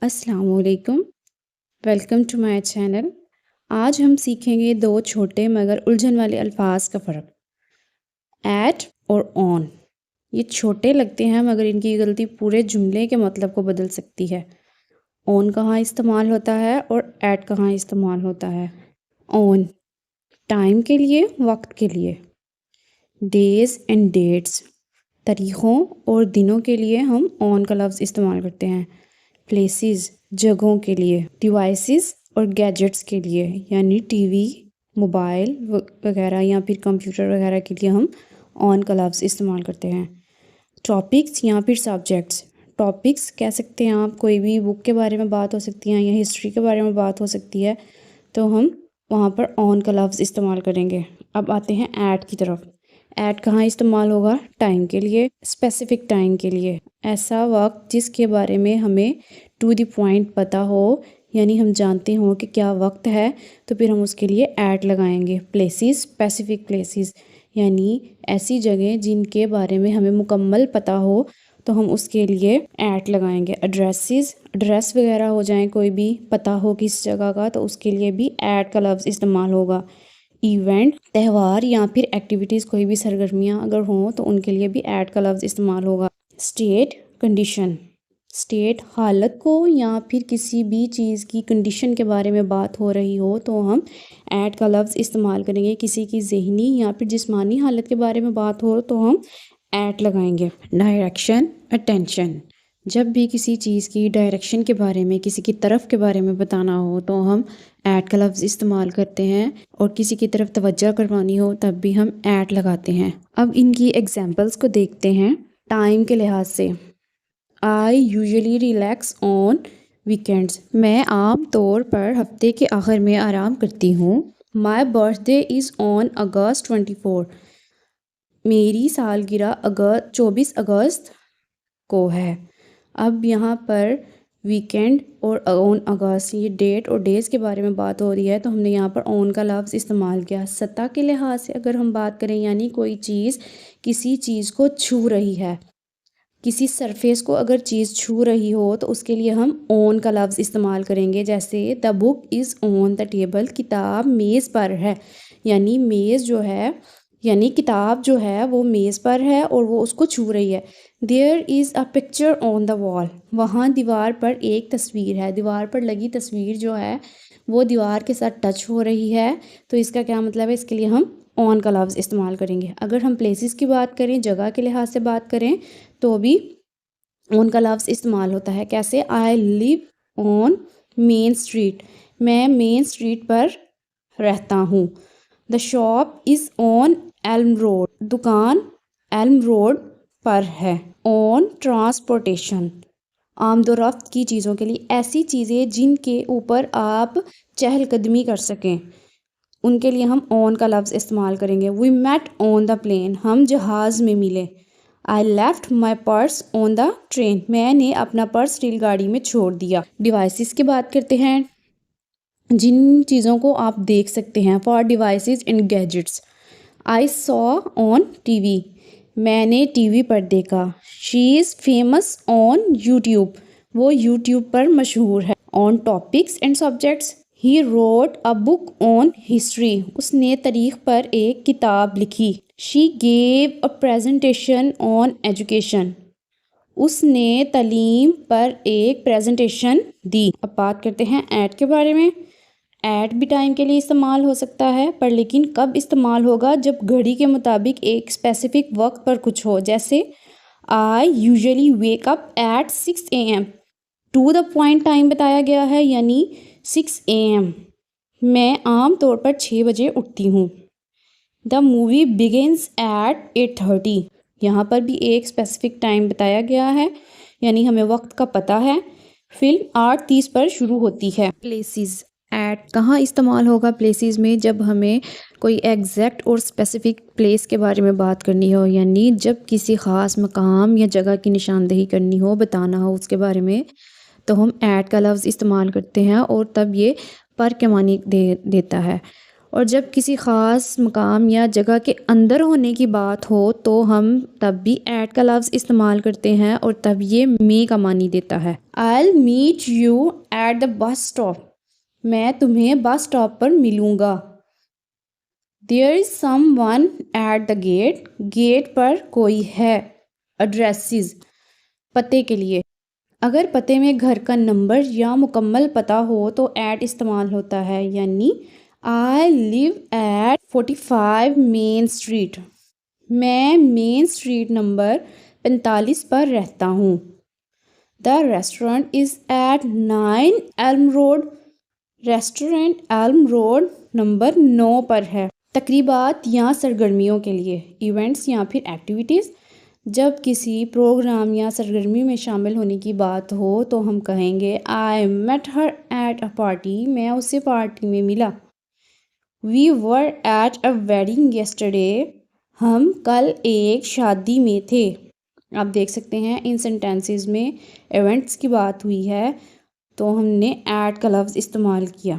السلام علیکم، welcome to my channel. آج ہم سیکھیں گے دو چھوٹے مگر الجھن والے الفاظ کا فرق، ایٹ اور آن۔ یہ چھوٹے لگتے ہیں مگر ان کی غلطی پورے جملے کے مطلب کو بدل سکتی ہے۔ آن کہاں استعمال ہوتا ہے اور ایٹ کہاں استعمال ہوتا ہے؟ آن ٹائم کے لیے، وقت کے لیے، ڈیز اینڈ ڈیٹس، تاریخوں اور دنوں کے لیے ہم آن کا لفظ استعمال کرتے ہیں۔ پلیسز جگہوں کے لیے، ڈیوائسز اور گیجٹس کے لیے یعنی ٹی وی، موبائل وغیرہ یا پھر کمپیوٹر وغیرہ کے لیے ہم آن کا لفظ استعمال کرتے ہیں۔ ٹاپکس یا پھر سبجیکٹس، ٹاپکس کہہ سکتے ہیں آپ، کوئی بھی بک کے بارے میں بات ہو سکتی ہے یا ہسٹری کے بارے میں بات ہو سکتی ہے، تو ہم وہاں پر آن کا لفظ استعمال کریں گے۔ اب آتے ہیں ایٹ کی طرف۔ ایٹ کہاں استعمال ہوگا؟ ٹائم کے لیے، اسپیسیفک ٹائم کے لیے، ایسا وقت جس کے بارے میں ہمیں ٹو دی پوائنٹ پتہ ہو، یعنی ہم جانتے ہوں کہ کیا وقت ہے، تو پھر ہم اس کے لیے ایٹ لگائیں گے۔ پلیسز، اسپیسیفک پلیسز، یعنی ایسی جگہیں جن کے بارے میں ہمیں مکمل پتہ ہو تو ہم اس کے لیے ایٹ لگائیں گے۔ ایڈریسز، ایڈریس وغیرہ ہو جائیں، کوئی بھی پتہ ہو کس جگہ کا، تو اس کے لیے بھی ایٹ کا لفظ استعمال ہوگا۔ ایونٹ، تہوار یا پھر ایکٹیویٹیز، کوئی بھی سرگرمیاں اگر ہوں تو ان کے لیے بھی ایٹ کا لفظ استعمال ہوگا۔ اسٹیٹ، کنڈیشن، اسٹیٹ حالت کو یا پھر کسی بھی چیز کی کنڈیشن کے بارے میں بات ہو رہی ہو تو ہم ایٹ کا لفظ استعمال کریں گے۔ کسی کی ذہنی یا پھر جسمانی حالت کے بارے میں بات ہو تو ہم ایٹ لگائیں گے۔ ڈائریکشن، اٹینشن، جب بھی کسی چیز کی ڈائریکشن کے بارے میں، کسی کی طرف کے بارے میں بتانا ہو تو ہم ایٹ کا لفظ استعمال کرتے ہیں، اور کسی کی طرف توجہ کروانی ہو تب بھی ہم ایٹ لگاتے ہیں۔ اب ان کی ایگزامپلس کو دیکھتے ہیں۔ ٹائم کے لحاظ سے، I usually relax on weekends، میں عام طور پر ہفتے کے آخر میں آرام کرتی ہوں۔ My birthday is on August 24، میری سالگرہ 24 اگست کو ہے۔ اب یہاں پر ویکینڈ اور آن اگست، یہ ڈیٹ اور ڈیز کے بارے میں بات ہو رہی ہے تو ہم نے یہاں پر آن کا لفظ استعمال کیا۔ سطح کے لحاظ سے اگر ہم بات کریں، یعنی کوئی چیز کسی چیز کو چھو رہی ہے، کسی سرفیس کو اگر چیز چھو رہی ہو تو اس کے لیے ہم آن کا لفظ استعمال کریں گے۔ جیسے دا بک از آن دا ٹیبل، کتاب میز پر ہے، یعنی میز جو ہے، یعنی کتاب جو ہے وہ میز پر ہے اور وہ اس کو چھو رہی ہے۔ دیر از اے پکچر آن دا وال، وہاں دیوار پر ایک تصویر ہے۔ دیوار پر لگی تصویر جو ہے وہ دیوار کے ساتھ ٹچ ہو رہی ہے، تو اس کا کیا مطلب ہے؟ اس کے لیے ہم آن کا لفظ استعمال کریں گے۔ اگر ہم پلیسز کی بات کریں، جگہ کے لحاظ سے بات کریں، تو بھی آن کا لفظ استعمال ہوتا ہے۔ کیسے؟ آئی لیو آن مین اسٹریٹ، میں مین اسٹریٹ پر رہتا ہوں۔ The shop is on ایلم road, دکان ایلم روڈ پر ہے۔ آن ٹرانسپورٹیشن، آمد و رفت کی چیزوں کے لیے، ایسی چیزیں جن کے اوپر آپ چہل قدمی کر سکیں، ان کے لیے ہم آن کا لفظ استعمال کریں گے۔ وی میٹ آن دا پلین، ہم جہاز میں ملے۔ I left my purse on the train، میں نے اپنا پرس ریل گاڑی میں چھوڑ دیا۔ ڈیوائسز کی بات کرتے ہیں، جن چیزوں کو آپ دیکھ سکتے ہیں۔ For devices and gadgets، I saw on TV، میں نے ٹی وی پر دیکھا۔ She is famous on YouTube، وہ یوٹیوب پر مشہور ہے۔ On topics and subjects، He wrote a book on history، اس نے تاریخ پر ایک کتاب لکھی۔ She gave a presentation on education، اس نے تعلیم پر ایک پریزنٹیشن دی۔ اب بات کرتے ہیں ایٹ کے بارے میں۔ ایٹ بھی ٹائم کے لیے استعمال ہو سکتا ہے، پر لیکن کب استعمال ہوگا؟ جب گھڑی کے مطابق ایک اسپیسیفک وقت پر کچھ ہو۔ جیسے I usually wake up at 6 AM، to the point time بتایا گیا ہے، یعنی 6 AM، میں عام طور پر 6 بجے اٹھتی ہوں۔ دا مووی بگنز ایٹ 8:30، یہاں پر بھی ایک اسپیسیفک ٹائم بتایا گیا ہے، یعنی ہمیں وقت کا پتہ ہے۔ فلم 8:30 پر شروع ہوتی ہے۔ پلیسز، ایٹ کہاں استعمال ہوگا پلیسز میں؟ جب ہمیں کوئی ایگزیکٹ اور اسپیسیفک پلیس کے بارے میں بات کرنی ہو، یعنی جب کسی خاص مقام یا جگہ کی نشاندہی کرنی ہو، بتانا ہو اس کے بارے میں، تو ہم ایٹ کا لفظ استعمال کرتے ہیں، اور تب یہ پر کے معنی دیتا ہے۔ اور جب کسی خاص مقام یا جگہ کے اندر ہونے کی بات ہو تو ہم تب بھی ایٹ کا لفظ استعمال کرتے ہیں اور تب یہ میں کا معنی دیتا ہے۔ I'll meet you at the bus stop. میں تمہیں بس اسٹاپ پر ملوں گا۔ There is someone at the gate. Gate پر کوئی ہے۔ Addresses پتے کے لیے۔ اگر پتے میں گھر کا نمبر یا مکمل پتہ ہو تو ایٹ استعمال ہوتا ہے، یعنی I live at 45 main street. میں مین اسٹریٹ نمبر 45 پر رہتا ہوں۔ The restaurant is at 9 Elm Road. Restaurant Elm Road number 9 پر ہے۔ تقریبات یا سرگرمیوں کے لیے، ایونٹس یا پھر ایکٹیویٹیز۔ جب کسی پروگرام یا سرگرمی میں شامل ہونے کی بات ہو تو ہم کہیں گے I met her at a party. میں اسے پارٹی میں ملا۔ We were at a wedding yesterday. ہم کل ایک شادی میں تھے۔ آپ دیکھ سکتے ہیں ان سینٹینسز میں ایونٹس کی بات ہوئی ہے تو ہم نے ایٹ کا لفظ استعمال کیا۔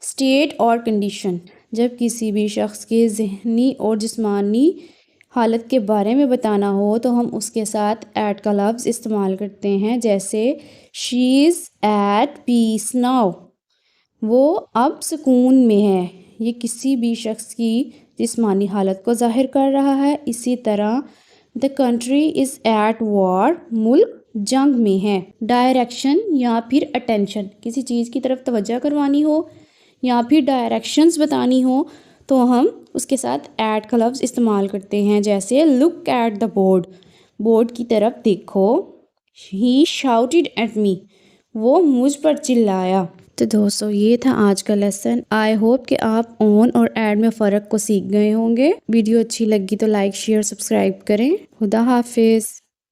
اسٹیٹ اور کنڈیشن، جب کسی بھی شخص کے ذہنی اور جسمانی حالت کے بارے میں بتانا ہو تو ہم اس کے ساتھ ایٹ کا لفظ استعمال کرتے ہیں، جیسے شی از ایٹ پیس ناؤ، وہ اب سکون میں ہے۔ یہ کسی بھی شخص کی جسمانی حالت کو ظاہر کر رہا ہے۔ اسی طرح the country is at war، ملک جنگ میں ہے۔ ڈائریکشن یا پھر اٹینشن، کسی چیز کی طرف توجہ کروانی ہو یا پھر ڈائریکشنز بتانی ہو تو ہم اس کے ساتھ ایٹ کا لفظ استعمال کرتے ہیں، جیسے look at the board، board کی طرف دیکھو۔ he shouted at me، وہ مجھ پر چلایا۔ تو دوستو یہ تھا آج کا لیسن۔ آئی ہوپ کہ آپ آن اور ایڈ میں فرق کو سیکھ گئے ہوں گے۔ ویڈیو اچھی لگی تو لائک شیئر سبسکرائب کریں۔ خدا حافظ۔